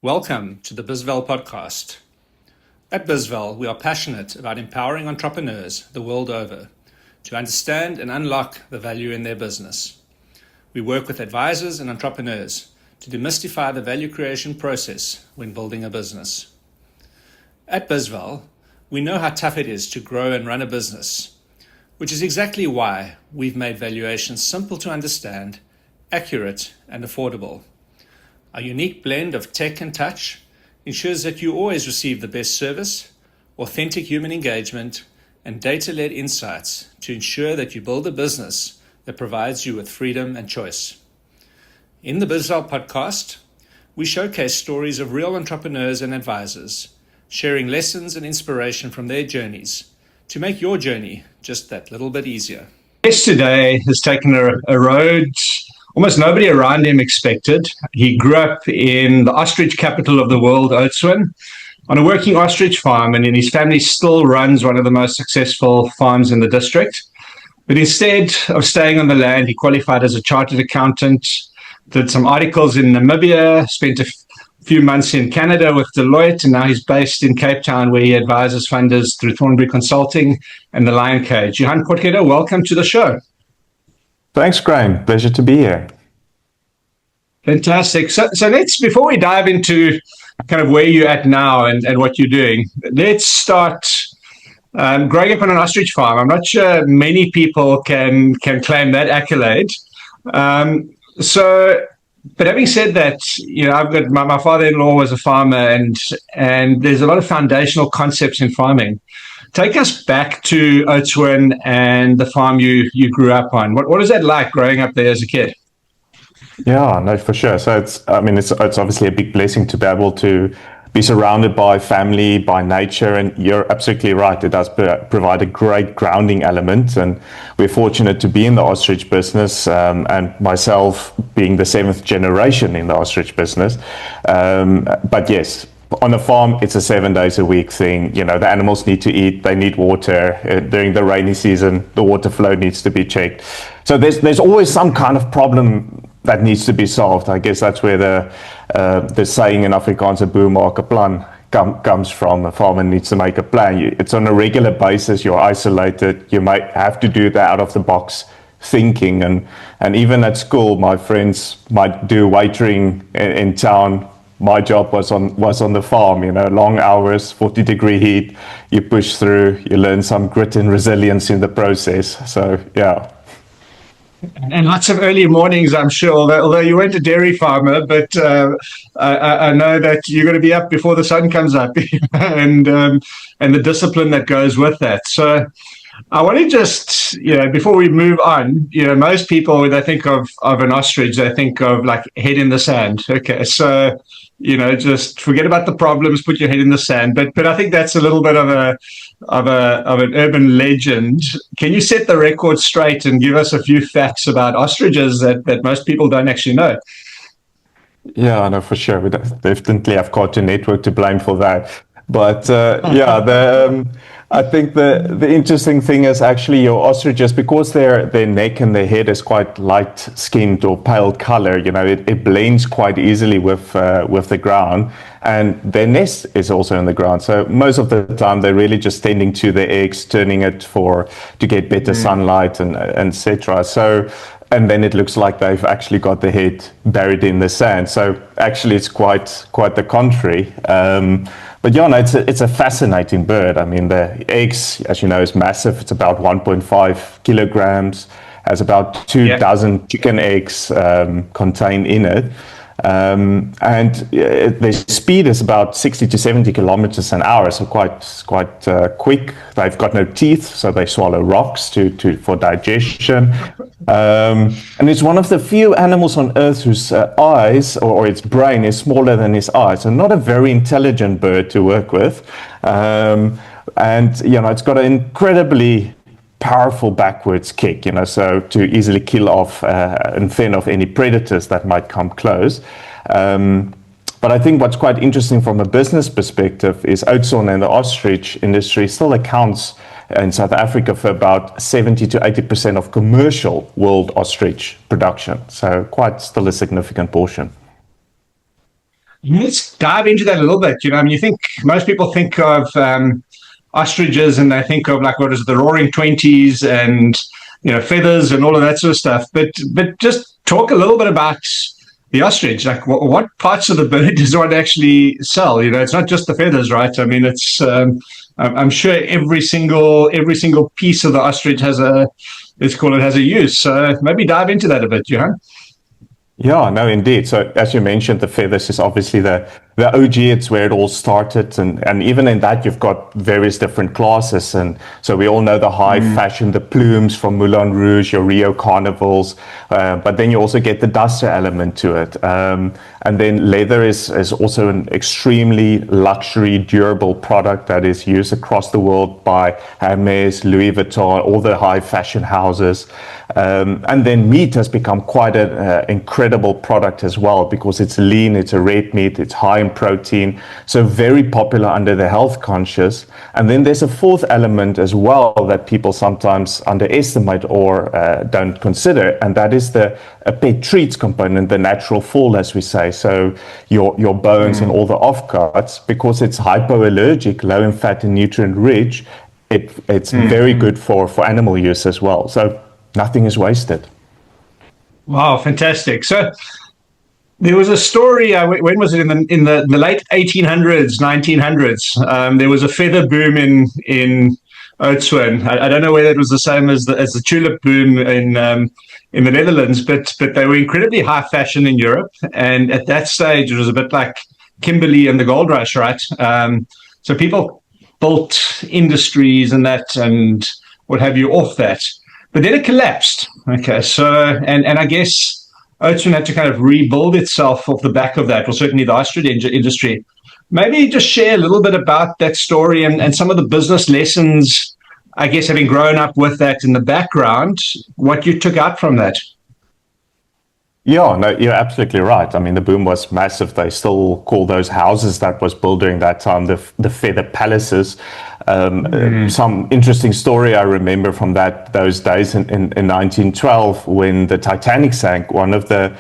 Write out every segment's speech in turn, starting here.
Welcome to the BizVal podcast. At BizVal, we are passionate about empowering entrepreneurs the world over to understand and unlock the value in their business. We work with advisors and entrepreneurs to demystify the value creation process when building a business. At BizVal, we know how tough it is to grow and run a business, which is exactly why we've made valuations simple to understand, accurate, and affordable. Our unique blend of tech and touch ensures that you always receive the best service, authentic human engagement, and data-led insights to ensure that you build a business that provides you with freedom and choice. In the BizVal podcast, we showcase stories of real entrepreneurs and advisors, sharing lessons and inspiration from their journeys to make your journey just that little bit easier. Yesterday has taken a road almost nobody around him expected. He grew up in the ostrich capital of the world, Oudtshoorn, on a working ostrich farm, and his family still runs one of the most successful farms in the district. But instead of staying on the land, he qualified as a chartered accountant, did some articles in Namibia, spent a few months in Canada with Deloitte, and now he's based in Cape Town, where he advises funders through Thornberry Consulting and the Lion Cage. Johan Potgieter, welcome to the show. Thanks, Graham. Pleasure to be here. Fantastic. So let's, before we dive into kind of where you're at now and what you're doing, let's start growing up on an ostrich farm. I'm not sure many people can claim that accolade. But having said that, I've got my father-in-law was a farmer, and there's a lot of foundational concepts in farming. Take us back to Oudtshoorn and the farm you grew up on. What is that like growing up there as a kid? Yeah, no, for sure. So it's obviously a big blessing to be able to be surrounded by family, by nature, and you're absolutely right. It does provide a great grounding element, and we're fortunate to be in the ostrich business, and myself being the 7th generation in the ostrich business. But yes, on a farm, it's a 7 days a week thing. The animals need to eat, they need water. During the rainy season, the water flow needs to be checked. So there's always some kind of problem that needs to be solved. I guess that's where the saying in Afrikaans, 'n boer maak 'n plan, comes from. A farmer needs to make a plan. It's on a regular basis, you're isolated, you might have to do the out-of-the-box thinking. And even at school, my friends might do waitering in town. My job was on the farm, long hours, 40-degree heat. You push through, you learn some grit and resilience in the process. So, yeah. And lots of early mornings, I'm sure, although you weren't a dairy farmer, but I know that you're going to be up before the sun comes up and the discipline that goes with that. So I want to just, before we move on, most people, when they think of an ostrich, they think of like head in the sand. Okay, so, just forget about the problems, put your head in the sand. But I think that's a little bit of an urban legend. Can you set the record straight and give us a few facts about ostriches that most people don't actually know? Yeah, no, for sure. We definitely have Cartoon Network to blame for that. But I think the interesting thing is actually your ostriches, because their neck and their head is quite light-skinned or pale color, it blends quite easily with the ground, and their nest is also in the ground. So most of the time they're really just tending to the eggs, turning it to get better sunlight and etc. So, and then it looks like they've actually got the head buried in the sand. So actually it's quite the contrary. But yeah, no, it's a fascinating bird. I mean, the eggs, as you know, is massive. It's about 1.5 kilograms, has about 2,000 chicken eggs contained in it. And their speed is about 60 to 70 kilometers an hour, so quite quick. They've got no teeth, so they swallow rocks for digestion. And it's one of the few animals on Earth whose eyes or its brain is smaller than his eyes, so not a very intelligent bird to work with. And it's got an incredibly powerful backwards kick, so to easily kill off and fend off any predators that might come close. But I think what's quite interesting from a business perspective is Oudtshoorn and the ostrich industry still accounts in South Africa for about 70 to 80% of commercial world ostrich production. So quite still a significant portion. Let's dive into that a little bit. I mean, most people think of ostriches and they think of like, what is it, the Roaring Twenties and feathers and all of that sort of stuff. But just talk a little bit about the ostrich. Like, what parts of the bird does one actually sell? It's not just the feathers, right? I mean, it's I'm sure every single piece of the ostrich has a use. So maybe dive into that a bit, Johan. Yeah, no, indeed. So as you mentioned, the feathers is obviously the OG. It's where it all started. And even in that, you've got various different classes. And so we all know the high fashion, the plumes from Moulin Rouge, your Rio Carnivals. But then you also get the duster element to it. And then leather is also an extremely luxury, durable product that is used across the world by Hermes, Louis Vuitton, all the high fashion houses. And then meat has become quite an incredible product as well, because it's lean, it's a red meat, it's high in protein, so very popular under the health conscious. And then there's a fourth element as well that people sometimes underestimate or don't consider, and that is the pet treats component, the natural fall, as we say. So your bones and all the offcuts, because it's hypoallergic, low in fat and nutrient rich, it's very good for animal use as well. So nothing is wasted. Wow, fantastic. So there was a story, when was it, in the late 1800s, 1900s, there was a feather boom in Oudtshoorn. I don't know whether it was the same as the tulip boom in the Netherlands, but they were incredibly high fashion in Europe. And at that stage, it was a bit like Kimberley and the gold rush, right? So people built industries and that and what have you off that. But then it collapsed. Okay, so and I guess Oudtshoorn had to kind of rebuild itself off the back of that, or certainly the ostrich industry. Maybe just share a little bit about that story and some of the business lessons, I guess, having grown up with that in the background, what you took out from that. Yeah, no, you're absolutely right. I mean, the boom was massive. They still call those houses that was built during that time the feather palaces. Some interesting story I remember from those days in 1912 when the Titanic sank. One of the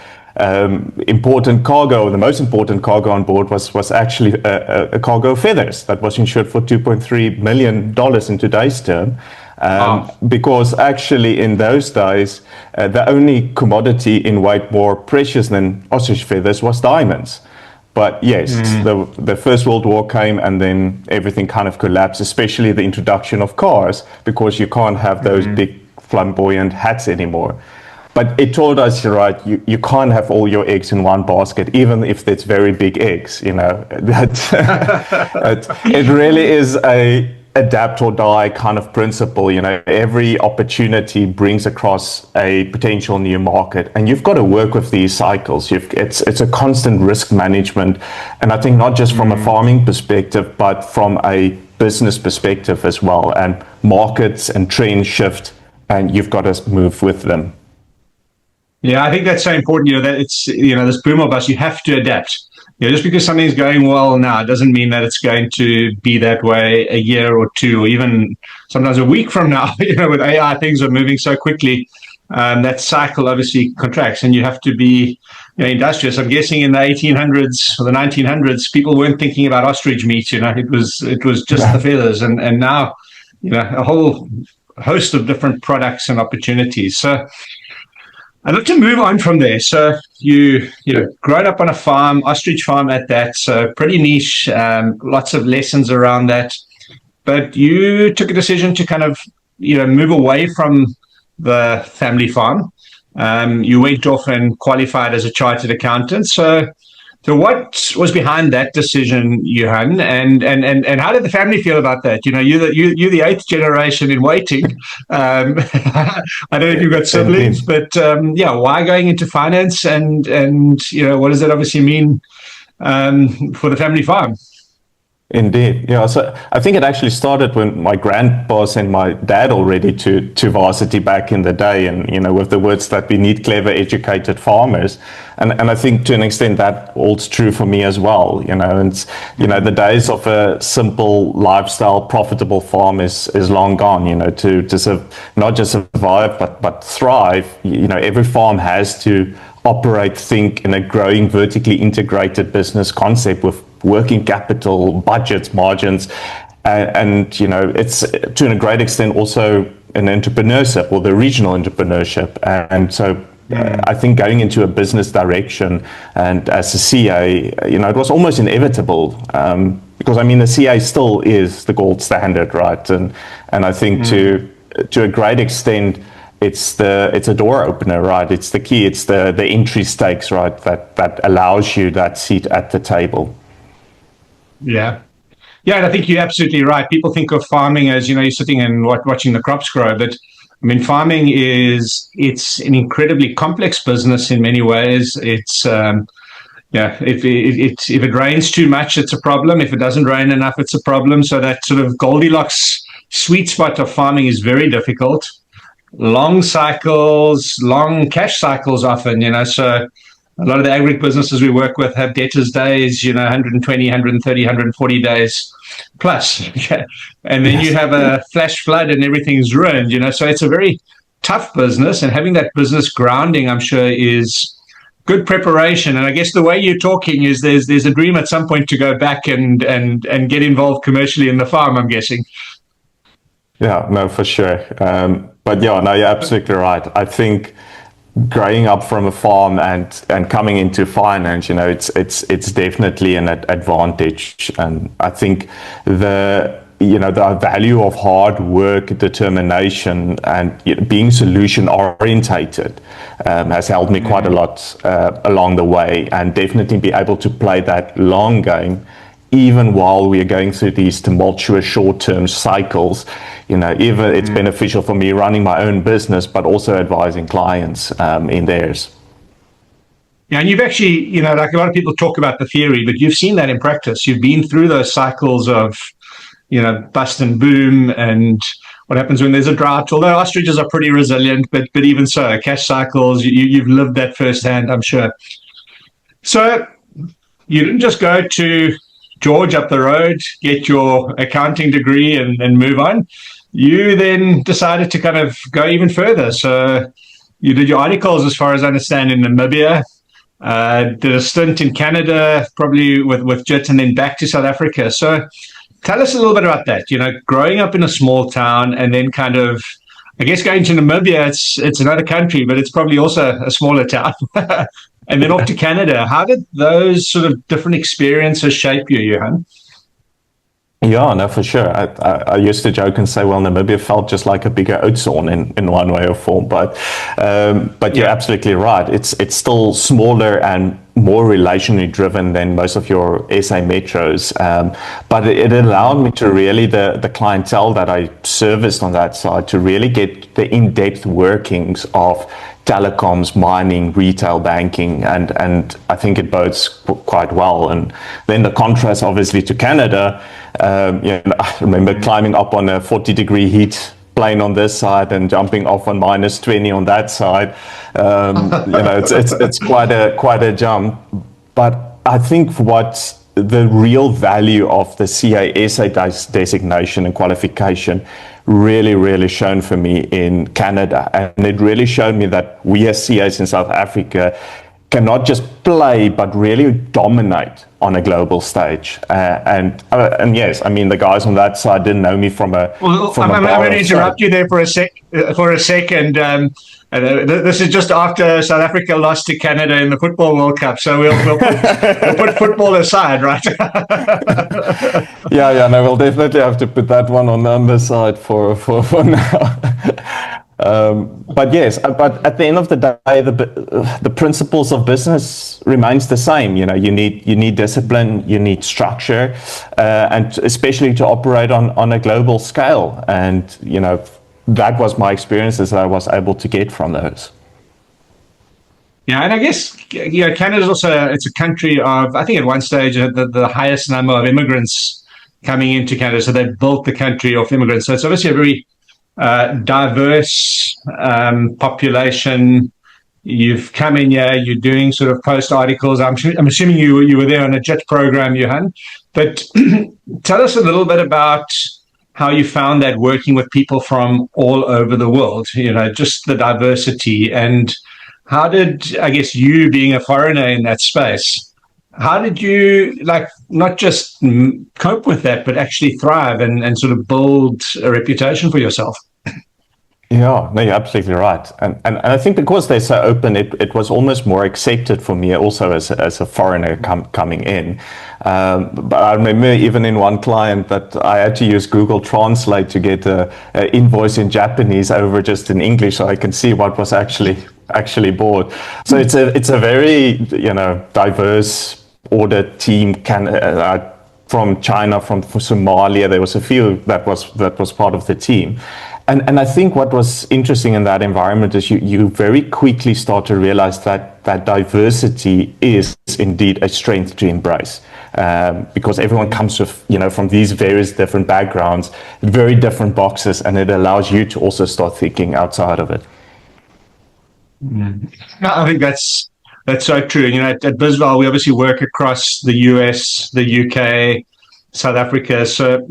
important cargo, the most important cargo on board was actually a cargo of feathers that was insured for $2.3 million in today's term. Because actually in those days, the only commodity in weight more precious than ostrich feathers was diamonds. But yes, the First World War came and then everything kind of collapsed, especially the introduction of cars, because you can't have those big flamboyant hats anymore. But it told us, right, you can't have all your eggs in one basket, even if it's very big eggs, it really is a adapt or die kind of principle. Every opportunity brings across a potential new market, and you've got to work with these cycles. It's a constant risk management, and I think not just from a farming perspective, but from a business perspective as well. And markets and trends shift, and you've got to move with them. Yeah, I think that's so important. That it's this boom or bust. You have to adapt. Just because something's going well now doesn't mean that it's going to be that way a year or two, or even sometimes a week from now. With AI, things are moving so quickly. That cycle obviously contracts, and you have to be industrious. I'm guessing in the 1800s or the 1900s, people weren't thinking about ostrich meat. It was just the feathers, and now a whole host of different products and opportunities. So I'd like to move on from there. So you grown up on a farm, ostrich farm at that, so pretty niche, lots of lessons around that. But you took a decision to kind of, move away from the family farm. You went off and qualified as a chartered accountant. So what was behind that decision, Johan? And how did the family feel about that? You're the eighth generation in waiting. I don't know if you've got siblings, but why going into finance? And what does that obviously mean for the family farm? Indeed, yeah. So I think it actually started when my grandpa sent my dad already to varsity back in the day, and with the words that we need clever, educated farmers, and I think to an extent that holds true for me as well. And the days of a simple lifestyle, profitable farm is long gone. To not just survive but thrive. Every farm has to think in a growing vertically integrated business concept with working capital, budgets, margins, and it's to a great extent also an entrepreneurship or the regional entrepreneurship. And so I think going into a business direction and as a CA, it was almost inevitable, because the CA still is the gold standard, right? And I think to a great extent, it's a door opener, right? It's the key, it's the entry stakes, right? That allows you that seat at the table. Yeah. Yeah, and I think you're absolutely right. People think of farming as, you're sitting and watching the crops grow. But farming it's an incredibly complex business in many ways. It's, if it rains too much, it's a problem. If it doesn't rain enough, it's a problem. So that sort of Goldilocks sweet spot of farming is very difficult. Long cycles, long cash cycles often, so a lot of the agri businesses we work with have debtors days, 120, 130, 140 days plus. Okay. And then you have a flash flood and everything's ruined, so it's a very tough business. And having that business grounding, I'm sure, is good preparation. And I guess the way you're talking is there's a dream at some point to go back and get involved commercially in the farm, I'm guessing. Yeah, no, for sure. But yeah, no, you're absolutely right. I think growing up from a farm and coming into finance, it's definitely an advantage. And I think the value of hard work, determination, and being solution orientated has helped me quite a lot along the way, and definitely be able to play that long game even while we are going through these tumultuous short-term cycles. Even it's beneficial for me running my own business, but also advising clients in theirs. Yeah, and you've actually, like a lot of people talk about the theory, but you've seen that in practice. You've been through those cycles of, bust and boom, and what happens when there's a drought. Although ostriches are pretty resilient, but even so, cash cycles, you've lived that firsthand, I'm sure. So you didn't just go to George up the road, get your accounting degree and move on. You then decided to kind of go even further. So you did your articles, as far as I understand, in Namibia, did a stint in Canada, probably with JIT, and then back to South Africa. So tell us a little bit about that, growing up in a small town and then kind of, I guess, going to Namibia, it's another country, but it's probably also a smaller town. And then off to Canada. How did those sort of different experiences shape you, Johan? Yeah, no, for sure. I used to joke and say, well, Namibia felt just like a bigger Oudtshoorn in one way or form. But you're absolutely right. It's still smaller and more relationally driven than most of your SA metros. But it allowed me to really, the clientele that I serviced on that side, to really get the in-depth workings of telecoms, mining, retail banking, and I think it bodes quite well. And then the contrast, obviously, to Canada. I remember climbing up on a 40-degree heat plane on this side and jumping off on -20 on that side. It's quite a jump. But I think what the real value of the CASA designation and qualification really shown for me in Canada. And it really showed me that we as CAs in South Africa cannot just play, but really dominate on a global stage. And yes, the guys on that side didn't know me from a. Well, I'm going to interrupt you there for a second. This is just after South Africa lost to Canada in the Football World Cup, so we'll put football aside, right? No, we'll definitely have to put that one on the side for now. But yes, but at the end of the day, the principles of business remains the same. You need discipline, you need structure, and especially to operate on a global scale. And that was my experiences that I was able to get from those. Yeah, and I guess Canada is also, it's a country of, I think at one stage the highest number of immigrants coming into Canada. So they built the country of immigrants. So it's obviously a very diverse population. You've come in here, you're doing sort of post articles. I'm assuming you were there on a JIT program, Johan. But tell us a little bit about how you found that working with people from all over the world, just the diversity. And how did, I guess, you being a foreigner in that space, how did you like not just cope with that, but actually thrive and sort of build a reputation for yourself? Yeah, no, you're absolutely right. And I think because they're so open, it was almost more accepted for me also as a foreigner coming in. But I remember even in one client that I had to use Google Translate to get a invoice in Japanese over just in English so I can see what was actually bought. So it's a very, diverse order team from China, from Somalia. There was a few that was part of the team. And I think what was interesting in that environment is you very quickly start to realize that diversity is indeed a strength to embrace, because everyone comes with, from these various different backgrounds, very different boxes, and it allows you to also start thinking outside of it. No, I think that's so true. At Bisval, we obviously work across the US, the UK, South Africa. So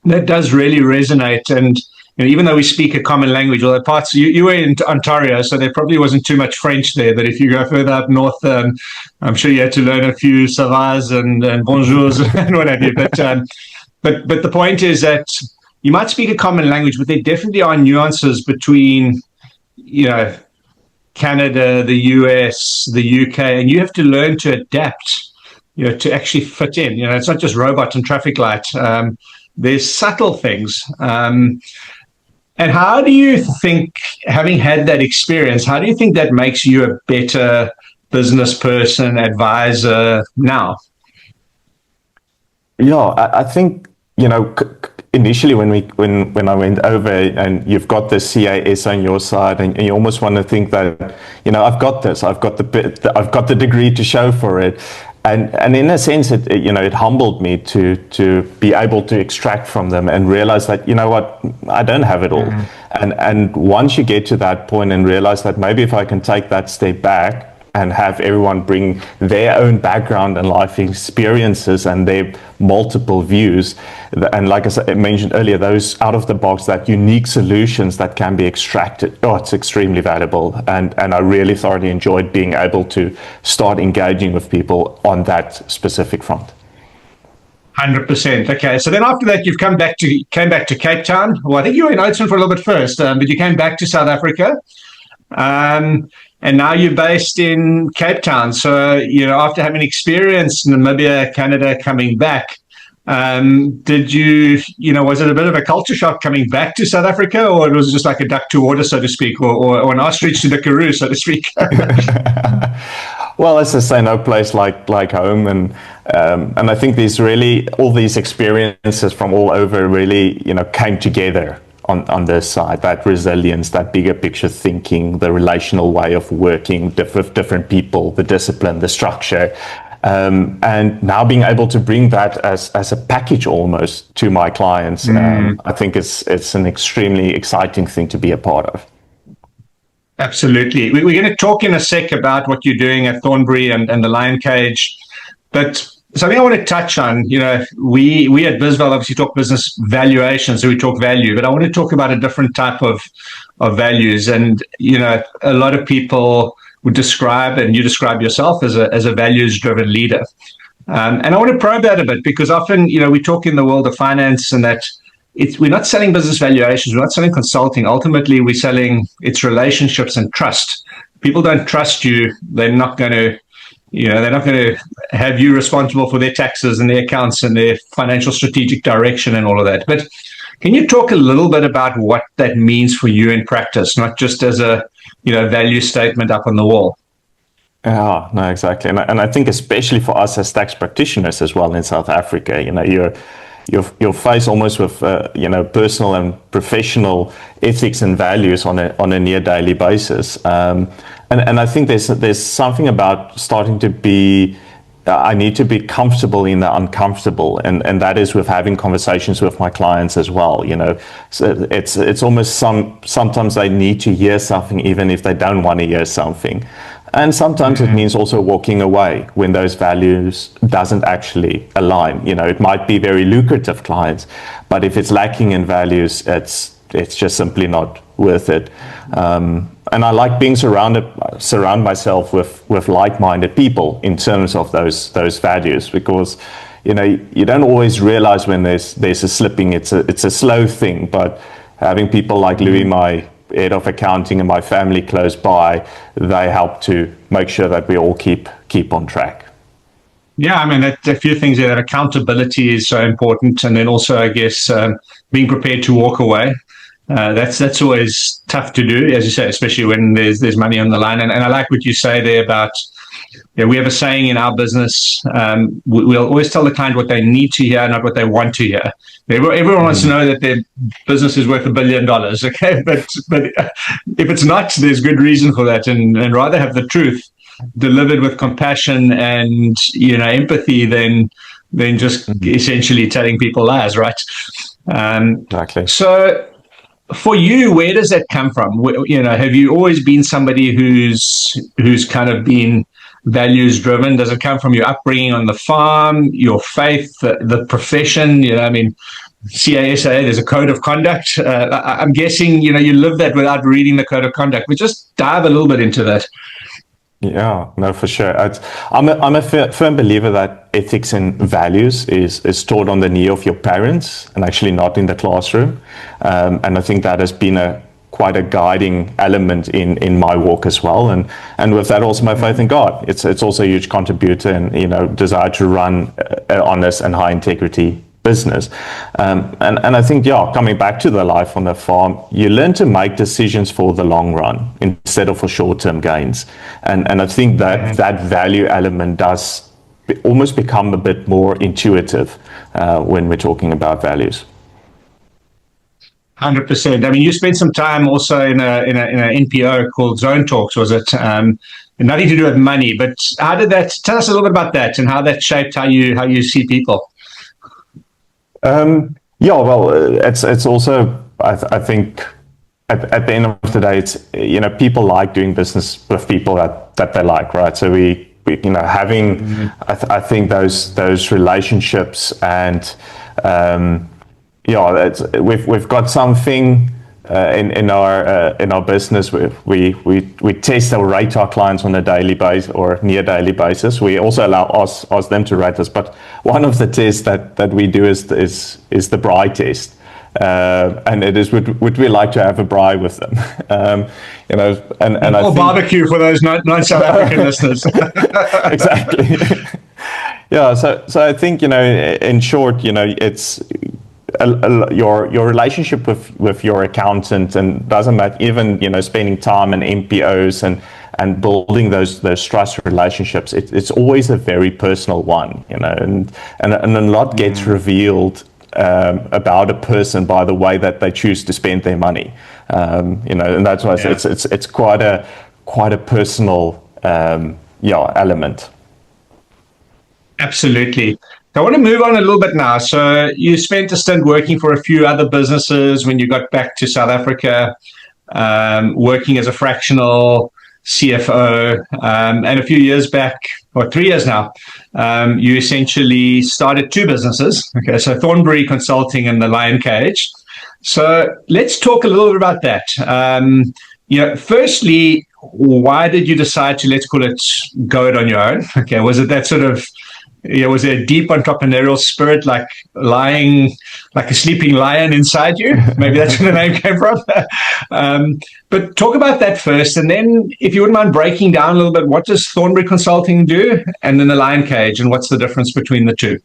that does really resonate. And even though we speak a common language, although parts you were in Ontario, so there probably wasn't too much French there. But if you go further up north, I'm sure you had to learn a few ça vas and bonjours and what have you. But the point is that you might speak a common language, but there definitely are nuances between, Canada, the US, the UK, and you have to learn to adapt, to actually fit in. It's not just robot and traffic light. There's subtle things. And how do you think, having had that experience, how do you think that makes you a better business person, advisor now? Yeah, I think, initially when I went over and you've got the CAS on your side and you almost want to think that, I've got this, I've got the degree to show for it. And in a sense, it humbled me to be able to extract from them and realize that, what, I don't have it all. Mm-hmm. And once you get to that point and realize that maybe if I can take that step back and have everyone bring their own background and life experiences and their multiple views, and like I mentioned earlier, those out of the box, that unique solutions that can be extracted, it's extremely valuable. And I really thoroughly enjoyed being able to start engaging with people on that specific front. 100%. Okay, so then after that, you've came back to Cape Town. Well, I think you were in Oudtshoorn for a little bit first, but you came back to South Africa. And now you're based in Cape Town. So, after having experienced Namibia, Canada, coming back, did you, was it a bit of a culture shock coming back to South Africa, or it was just like a duck to water, so to speak, or an ostrich to the karoo, so to speak? Well, as I say, no place like home. And I think all these experiences from all over really, came together on this side, that resilience, that bigger picture thinking, the relational way of working with different people, the discipline, the structure, and now being able to bring that as a package almost to my clients, I think it's an extremely exciting thing to be a part of. Absolutely. We're going to talk in a sec about what you're doing at Thornberry and the Lion Cage, but something I want to touch on, we at Bisval obviously talk business valuation, so we talk value, but I want to talk about a different type of values. And, a lot of people would describe, and you describe yourself as a values-driven leader. And I want to probe that a bit, because often, we talk in the world of finance and that we're not selling business valuations, we're not selling consulting. Ultimately, we're selling its relationships and trust. People don't trust you, they're not going to have you responsible for their taxes and their accounts and their financial strategic direction and all of that. But can you talk a little bit about what that means for you in practice, not just as a value statement up on the wall? Yeah, no, exactly. And I think especially for us as tax practitioners as well in South Africa, you're faced almost with personal and professional ethics and values on a near daily basis. And I think there's something about starting to be, I need to be comfortable in the uncomfortable, and that is with having conversations with my clients as well. So it's almost sometimes they need to hear something even if they don't want to hear something. And sometimes it means also walking away when those values doesn't actually align. It might be very lucrative clients, but if it's lacking in values, it's just simply not worth it. I like being surround myself with like-minded people in terms of those values, because you don't always realize when there's a slipping. It's a slow thing, but having people like Louis, my head of accounting, and my family close by, they help to make sure that we all keep on track. Yeah, I mean, a few things there. That accountability is so important, and then also, I guess, being prepared to walk away. That's always tough to do, as you say, especially when there's money on the line. And I like what you say there about, we have a saying in our business, we'll always tell the client what they need to hear, not what they want to hear. Everyone wants to know that their business is worth $1 billion, okay? But if it's not, there's good reason for that, and rather have the truth delivered with compassion and empathy than just essentially telling people lies, right? Exactly. So for you, where does that come from? Have you always been somebody who's kind of been values driven? Does it come from your upbringing on the farm, your faith, the profession? CASA, there's a code of conduct. I'm guessing you live that without reading the code of conduct. But just dive a little bit into that. Yeah, no, for sure. I'm a firm believer that ethics and values is taught on the knee of your parents and actually not in the classroom. And I think that has been quite a guiding element in my walk as well. And with that also my faith in God. It's also a huge contributor, and desire to run an honest and high integrity business. And I think, coming back to the life on the farm, you learn to make decisions for the long run instead of for short-term gains. And I think that value element does almost become a bit more intuitive when we're talking about values. 100%. I mean, you spent some time also in an NPO called Zone Talks, was it? Nothing to do with money, but how did that? Tell us a little bit about that and how that shaped how you see people. It's also, I think at the end of the day, it's people like doing business with people that they like, right? So we having I think those relationships, and we've got something in our business. We test or rate our clients on a daily basis or near daily basis. We also ask them to rate us. But one of the tests that we do is the braai test, and it is would we like to have a braai with them, and I think, barbecue for those non-South African listeners. Exactly. Yeah. So I think in short, it's your relationship with your accountant, and doesn't matter, even spending time in MPOs and building those trust relationships. It's always a very personal one, and a lot gets revealed about a person by the way that they choose to spend their money, and that's why it's quite a personal element. Absolutely. I want to move on a little bit now. So you spent a stint working for a few other businesses when you got back to South Africa, working as a fractional CFO, and a few years back, or 3 years now, you essentially started two businesses. Okay, so Thornberry Consulting and the Lion Cage. So let's talk a little bit about that. Firstly, why did you decide to, let's call it, go it on your own? Okay, was it that sort of, was there a deep entrepreneurial spirit, like lying like a sleeping lion inside you? Maybe that's where the name came from. But talk about that first, and then if you wouldn't mind breaking down a little bit, what does Thornberry Consulting do, and then the Lion Cage, and what's the difference between the two?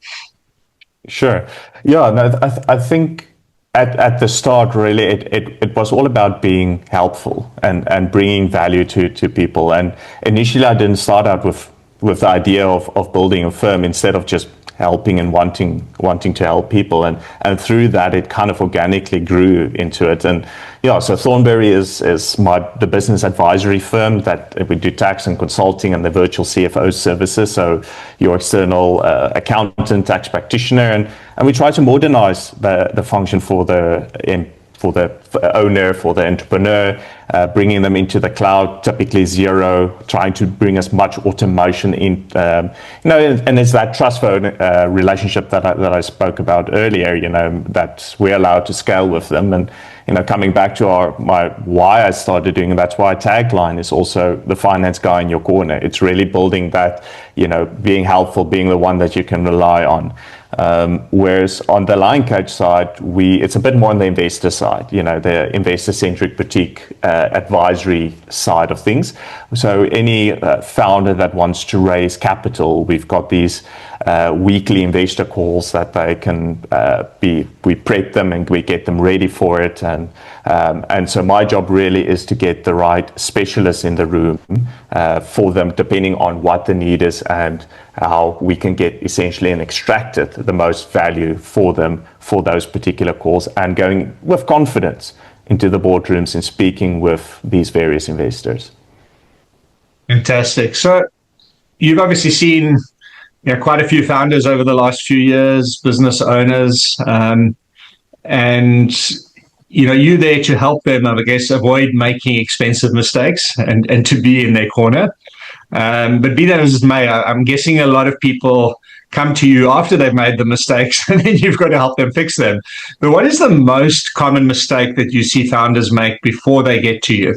Sure. Yeah, no, I think at the start, really, it was all about being helpful and bringing value to people. And initially, I didn't start out with the idea of building a firm, instead of just helping and wanting to help people, and through that it kind of organically grew into it. And so Thornberry is the business advisory firm that we do tax and consulting and the virtual CFO services, so your external accountant, tax practitioner, and we try to modernize the function for the owner, for the entrepreneur, bringing them into the cloud, typically zero, trying to bring as much automation in, and it's that trust relationship that I spoke about earlier, that we're allowed to scale with them. And, coming back to why I started doing it, that's why tagline is also the finance guy in your corner. It's really building that, being helpful, being the one that you can rely on. Whereas on the Lion Cage side, it's a bit more on the investor side, the investor-centric boutique advisory side of things. So any founder that wants to raise capital, we've got these weekly investor calls that they can we prep them and we get them ready for it. And so my job really is to get the right specialists in the room for them, depending on what the need is and how we can get essentially and extract it, the most value for them for those particular calls, and going with confidence into the boardrooms and speaking with these various investors. Fantastic. So you've obviously seen quite a few founders over the last few years, business owners, and you're there to help them, I guess, avoid making expensive mistakes and to be in their corner. But be that as it may, I'm guessing a lot of people come to you after they've made the mistakes and then you've got to help them fix them. But what is the most common mistake that you see founders make before they get to you?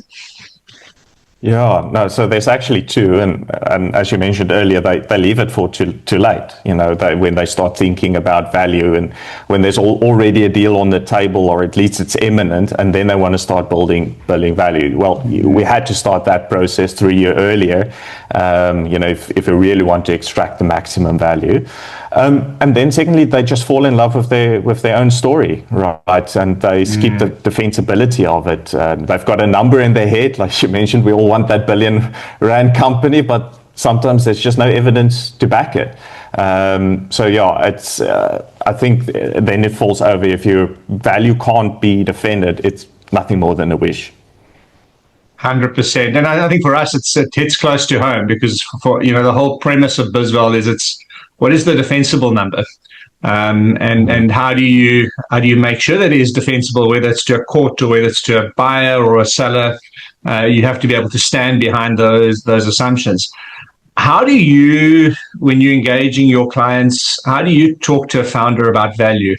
Yeah, no, so there's actually two, and as you mentioned earlier, they leave it for too late, when they start thinking about value and when there's already a deal on the table, or at least it's imminent, and then they want to start building value. Well, we had to start that process 3 years earlier, if we really want to extract the maximum value. And then secondly, they just fall in love with their own story, right? And they skip the defensibility of it. They've got a number in their head, like you mentioned, we all want that billion rand company, but sometimes there's just no evidence to back it. So yeah, it's I think then it falls over. If your value can't be defended, it's nothing more than a wish. 100%. And I think for us, it hits close to home, because for the whole premise of BizVal is what is the defensible number? And how do you make sure that it is defensible, whether it's to a court or whether it's to a buyer or a seller? You have to be able to stand behind those assumptions. How do you, when you're engaging your clients, how do you talk to a founder about value?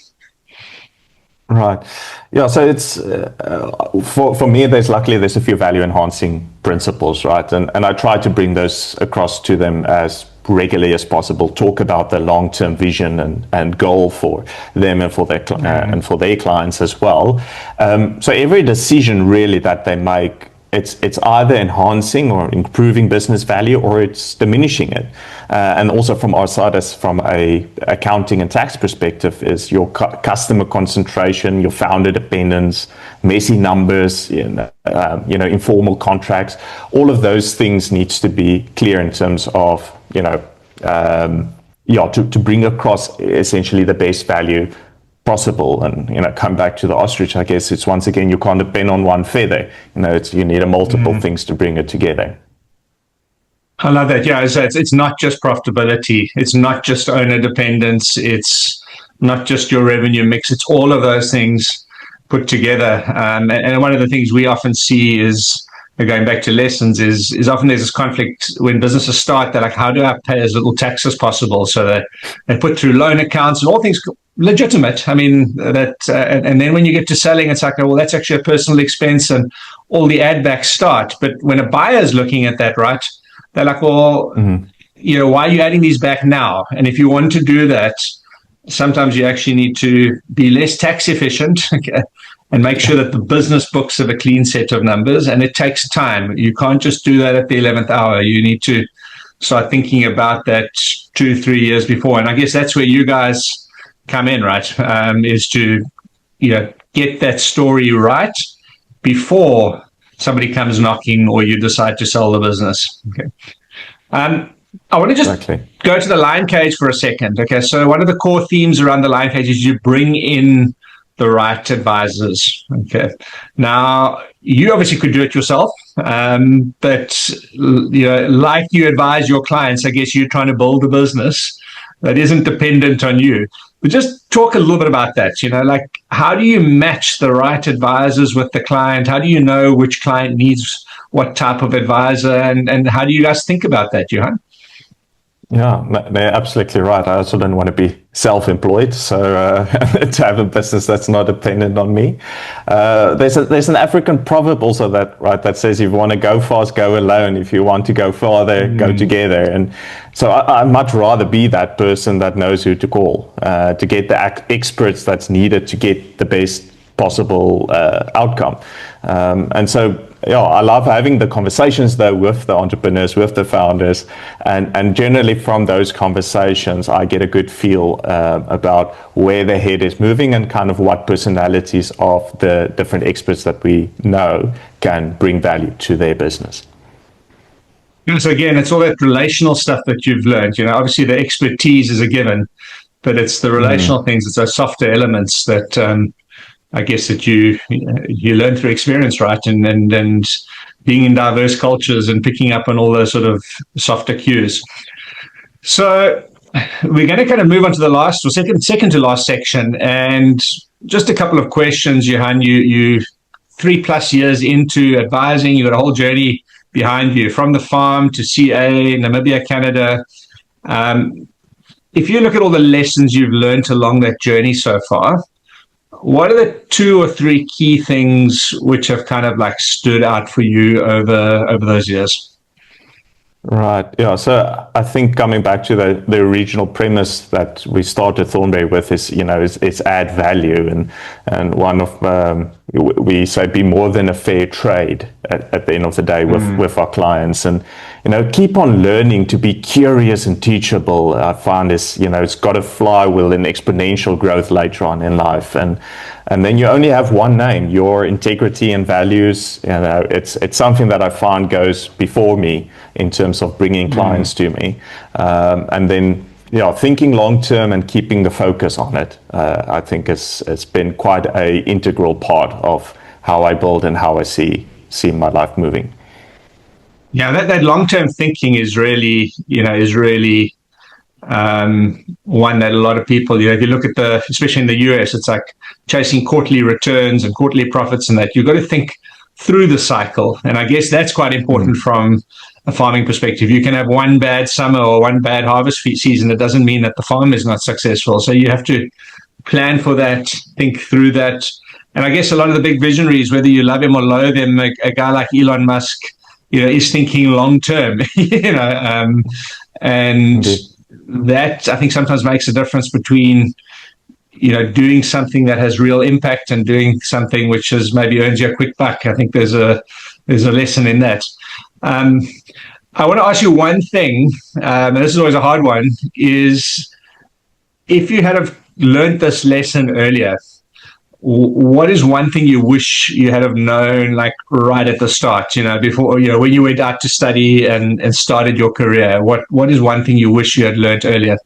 Right. Yeah. So it's for me, there's a few value enhancing principles, right? And I try to bring those across to them as regularly as possible. Talk about the long-term vision and goal for them and for their and for their clients as well. So every decision really that they make, it's either enhancing or improving business value, or it's diminishing it. And also from our side, as from a accounting and tax perspective, is your customer concentration, your founder dependence, messy numbers, informal contracts. All of those things needs to be clear in terms of to bring across essentially the best value possible. And come back to the ostrich, I guess it's once again, you can't depend on one feather. You need a multiple things to bring it together. I love that. Yeah, so it's not just profitability, it's not just owner dependence, it's not just your revenue mix, it's all of those things put together. And one of the things we often see is, going back to lessons, is often there's this conflict when businesses start. They're like, how do I pay as little tax as possible? So they put through loan accounts and all things legitimate. I mean, and then when you get to selling, it's like, well, that's actually a personal expense, and all the add backs start. But when a buyer is looking at that, right, they're like, well, why are you adding these back now? And if you want to do that, sometimes you actually need to be less tax efficient, and make sure that the business books have a clean set of numbers. And it takes time. You can't just do that at the 11th hour. You need to start thinking about that 2-3 years before. And I guess that's where you guys come in, right? Is to get that story right before somebody comes knocking or you decide to sell the business. Okay. I want to just go to the Lion Cage for a second. Okay, so one of the core themes around the Lion Cage is you bring in the right advisors. Okay, now you obviously could do it yourself, but like you advise your clients, I guess you're trying to build a business that isn't dependent on you. But just talk a little bit about that. Like, how do you match the right advisors with the client? How do you know which client needs what type of advisor? And how do you guys think about that, Johan? Yeah, they're absolutely right. I also don't want to be self-employed, so to have a business that's not dependent on me. There's an African proverb also that says, if you want to go fast, go alone. If you want to go farther, go together. And so I'd much rather be that person that knows who to call to get the experts that's needed to get the best possible outcome. And so, I love having the conversations though with the entrepreneurs, with the founders, and generally from those conversations, I get a good feel about where their head is moving and kind of what personalities of the different experts that we know can bring value to their business. So again, it's all that relational stuff that you've learned. Obviously the expertise is a given, but it's the relational things, it's those softer elements that I guess that you learn through experience, right? And being in diverse cultures and picking up on all those sort of softer cues. So we're going to kind of move on to the last or second to last section, and just a couple of questions, Johan. You 3+ years into advising, you got a whole journey behind you from the farm to CA, Namibia, Canada. If you look at all the lessons you've learned along that journey so far, what are the 2 or 3 key things which have kind of like stood out for you over those years? Right. Yeah. So I think coming back to the original premise that we started Thornberry with is add value, and one of we say be more than a fair trade at the end of the day with our clients, and keep on learning, to be curious and teachable. I find is it's got a flywheel and exponential growth later on in life, and then you only have one name, your integrity and values. It's something that I find goes before me in terms of bringing clients to me, and then thinking long term and keeping the focus on it. I think it's been quite a integral part of how I build and how I see my life moving. Yeah, that long term thinking is really one that a lot of people, if you look at especially in the US, it's like chasing quarterly returns and quarterly profits, and that you've got to think through the cycle. And I guess that's quite important from a farming perspective. You can have one bad summer or one bad harvest season. It doesn't mean that the farm is not successful. So you have to plan for that, think through that. And I guess a lot of the big visionaries, whether you love him or loathe him, a guy like Elon Musk, is thinking long term, and that I think sometimes makes a difference between doing something that has real impact and doing something which has maybe earns you a quick buck. I think there's a lesson in that. I want to ask you one thing, and this is always a hard one, is if you had have learned this lesson earlier, what is one thing you wish you had have known, like right at the start, before, when you went out to study and started your career? What is one thing you wish you had learned earlier?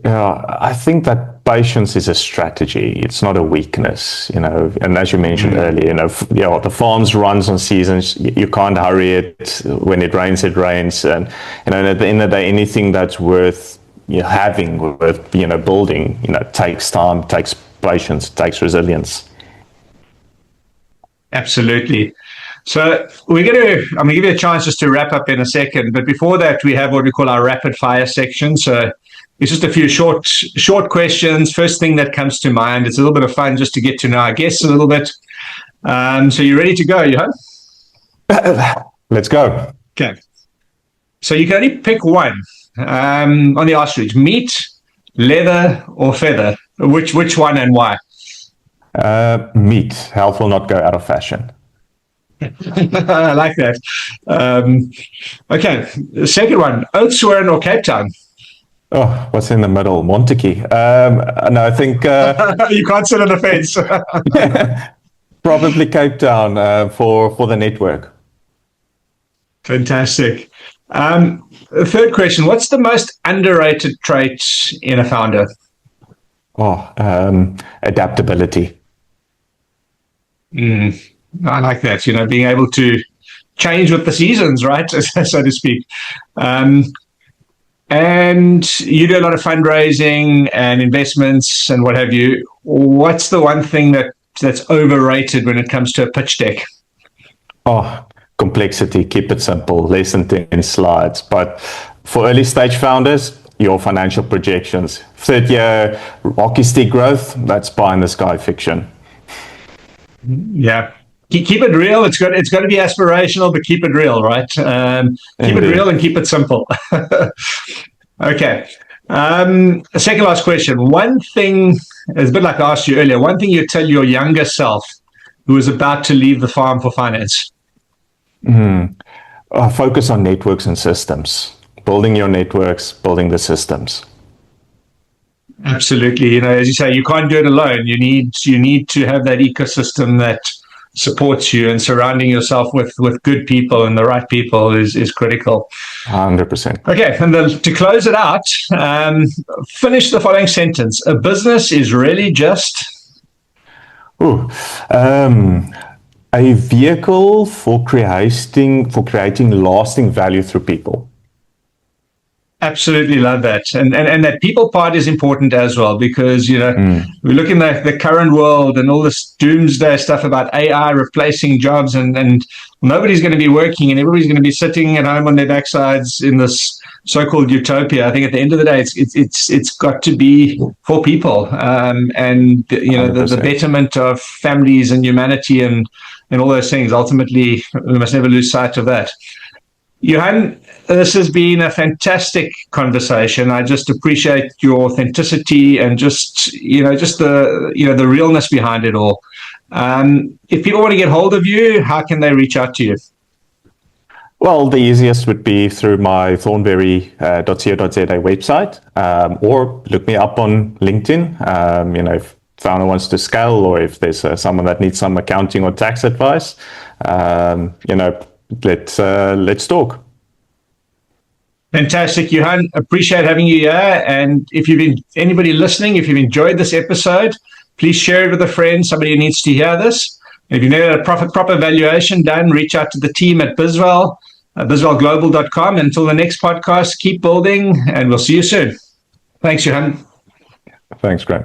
Yeah, I think that patience is a strategy. It's not a weakness, and as you mentioned earlier, the farms runs on seasons. You can't hurry it. When it rains, it rains. And, at the end of the day, anything that's worth having, worth, building, takes time, takes patience, takes resilience. Absolutely. So I'm going to give you a chance just to wrap up in a second. But before that, we have what we call our rapid fire section. So it's just a few short questions. First thing that comes to mind. It's a little bit of fun just to get to know our guests a little bit. So you ready to go, Johan? Let's go. Okay. So you can only pick one on the ostrich: meat, leather, or feather. Which one and why? Meat. Health will not go out of fashion. I like that. Okay. The second one: Oudtshoorn or Cape Town? Oh, what's in the middle? Montague. No, I think you can't sit on the fence. Probably Cape Town for the network. Fantastic. Third question: what's the most underrated trait in a founder? Adaptability. I like that. Being able to change with the seasons, right, so to speak. And you do a lot of fundraising and investments and what have you. What's the one thing that's overrated when it comes to a pitch deck? Oh, complexity. Keep it simple. Less than 10 slides. But for early stage founders, your financial projections. Third year hockey stick growth, that's pie in the sky fiction. Yeah. Keep it real. It's got to be aspirational, but keep it real, right? Keep Indeed. it real and keep it simple. Okay. Second last question. One thing, it's a bit like I asked you earlier, one thing you tell your younger self who is about to leave the farm for finance? Focus on networks and systems. Building your networks, building the systems. Absolutely. As you say, you can't do it alone. You need to have that ecosystem that supports you, and surrounding yourself with good people and the right people is critical. 100%. Okay, and then to close it out, finish the following sentence. A business is really just... A vehicle for creating lasting value through people. Absolutely love that. And that people part is important as well, because, we look in the current world and all this doomsday stuff about AI replacing jobs, and nobody's going to be working and everybody's going to be sitting at home on their backsides in this so-called utopia. I think at the end of the day, it's got to be for people, and the betterment of families and humanity and all those things. Ultimately, we must never lose sight of that. Johan, this has been a fantastic conversation. I just appreciate your authenticity and just the realness behind it all. If people want to get hold of you, how can they reach out to you? Well, the easiest would be through my thornberry.co.za website, or look me up on LinkedIn. If founder wants to scale, or if there's someone that needs some accounting or tax advice, let's talk. Fantastic, Johan. Appreciate having you here. And if anybody listening, if you've enjoyed this episode, please share it with a friend, somebody who needs to hear this. If you've never had a proper valuation done, reach out to the team at Bizwell, bizwellglobal.com. Until the next podcast, keep building, and we'll see you soon. Thanks, Johan. Thanks, Graham.